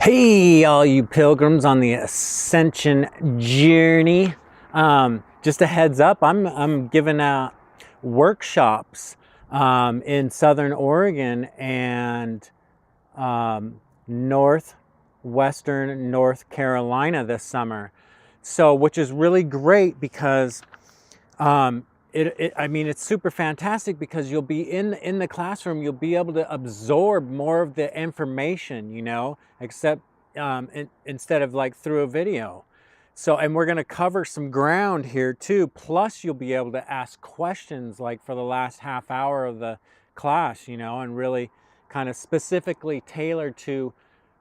Hey, all you pilgrims on the Ascension journey. Just a heads up, I'm giving out workshops in Southern Oregon and Northwestern North Carolina this summer. So, which is really great because I mean, it's super fantastic because you'll be in the classroom, you'll be able to absorb more of the information, except instead of like through a video. So, and we're going to cover some ground here too. Plus, you'll be able to ask questions like for the last half hour of the class, and really kind of specifically tailored to,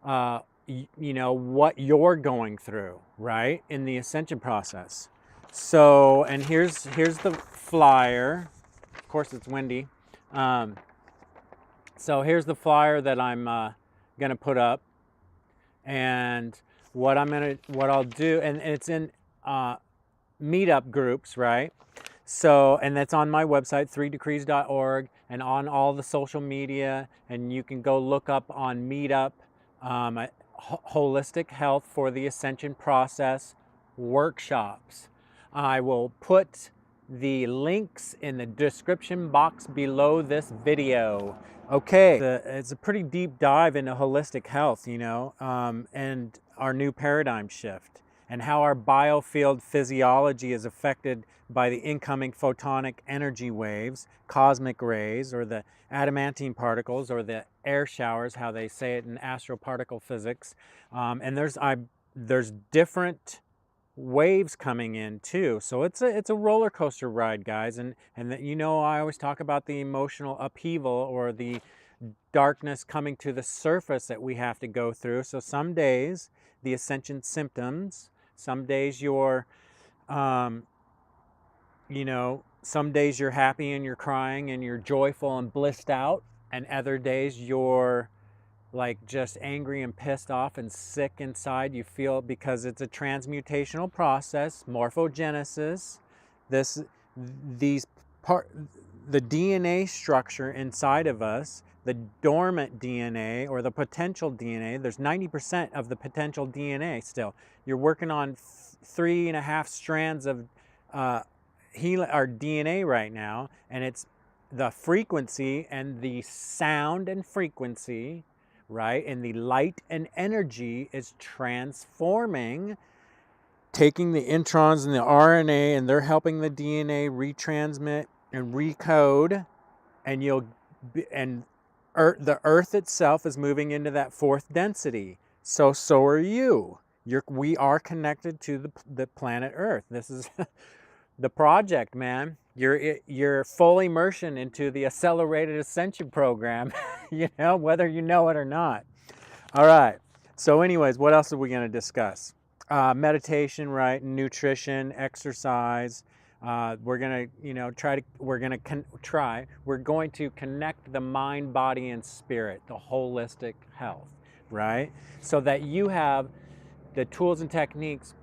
what you're going through, right, in the ascension process. So, and here's the flyer. Of course, it's windy. So here's the flyer that I'm gonna put up, and what I'll do, and it's in meetup groups, right? So, and that's on my website, 3decrees.org, and on all the social media, and you can go look up on Meetup, Holistic Health for the Ascension Process workshops. I will put the links in the description box below this video. Okay, it's a pretty deep dive into holistic health, and our new paradigm shift, and how our biofield physiology is affected by the incoming photonic energy waves, cosmic rays, or the adamantine particles, or the air showers, how they say it in astroparticle physics. And there's different waves coming in too, so it's a roller coaster ride, guys. And I always talk about the emotional upheaval or the darkness coming to the surface that we have to go through. So some days the ascension symptoms, some days you're some days you're happy and you're crying and you're joyful and blissed out, and other days you're like just angry and pissed off and sick inside. You feel, because it's a transmutational process, morphogenesis. The DNA structure inside of us, the dormant DNA or the potential DNA, there's 90% of the potential DNA still. You're working on 3.5 strands of our DNA right now, and it's the frequency and the sound and frequency, right? And the light and energy is transforming, taking the introns and the RNA, and they're helping the DNA retransmit and recode, and the Earth itself is moving into that fourth density. So are you. We are connected to the planet Earth. This is the project, man. You're full immersion into the accelerated ascension program, whether you know it or not. All right. So anyways, what else are we going to discuss? Meditation, right? Nutrition, exercise. We're going to connect the mind, body, and spirit, the holistic health, right? So that you have the tools and techniques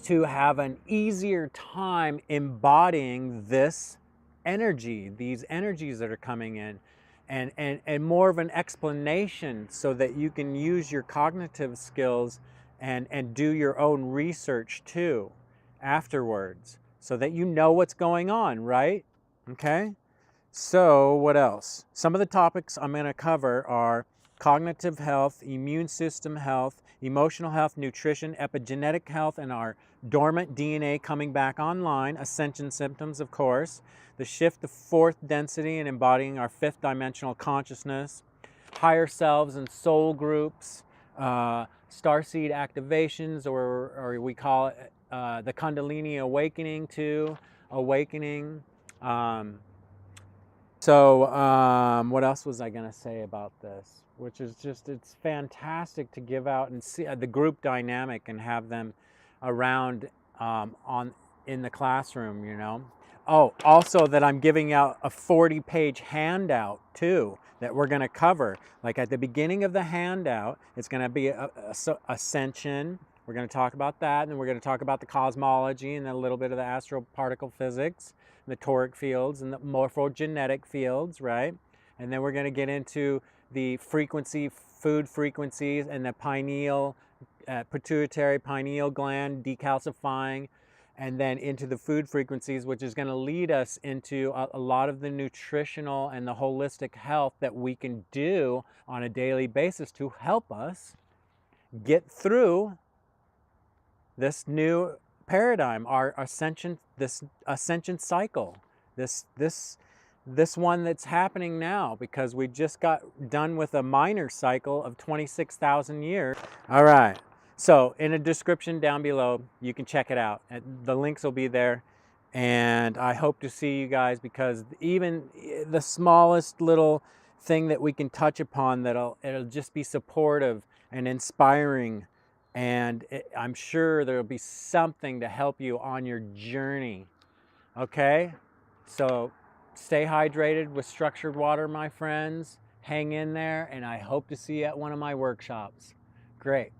to have an easier time embodying this energy, these energies that are coming in, and more of an explanation, so that you can use your cognitive skills and do your own research too afterwards, so that you know what's going on, right? Okay. So what else? Some of the topics I'm going to cover are cognitive health, immune system health, emotional health, nutrition, epigenetic health, and our dormant DNA coming back online, ascension symptoms, of course, the shift to fourth density and embodying our fifth dimensional consciousness, higher selves and soul groups, starseed activations, or we call it the Kundalini awakening too, awakening. What else was I going to say about this? Which is just, it's fantastic to give out and see the group dynamic and have them around in the classroom, Oh, also that I'm giving out a 40-page handout too that we're going to cover. Like at the beginning of the handout, it's going to be ascension. We're going to talk about that, and then we're going to talk about the cosmology and a little bit of the astroparticle physics, the toric fields and the morphogenetic fields, right? And then we're going to get into the food frequencies, and the pineal, pituitary pineal gland decalcifying, and then into the food frequencies, which is going to lead us into a lot of the nutritional and the holistic health that we can do on a daily basis to help us get through this new paradigm, our ascension, this ascension cycle, this one that's happening now, because we just got done with a minor cycle of 26,000 years. All right, so in the description down below, you can check it out. The links will be there, and I hope to see you guys, because even the smallest little thing that we can touch upon, it'll just be supportive and inspiring, and I'm sure there'll be something to help you on your journey. Okay, so stay hydrated with structured water, my friends. Hang in there, and I hope to see you at one of my workshops. Great.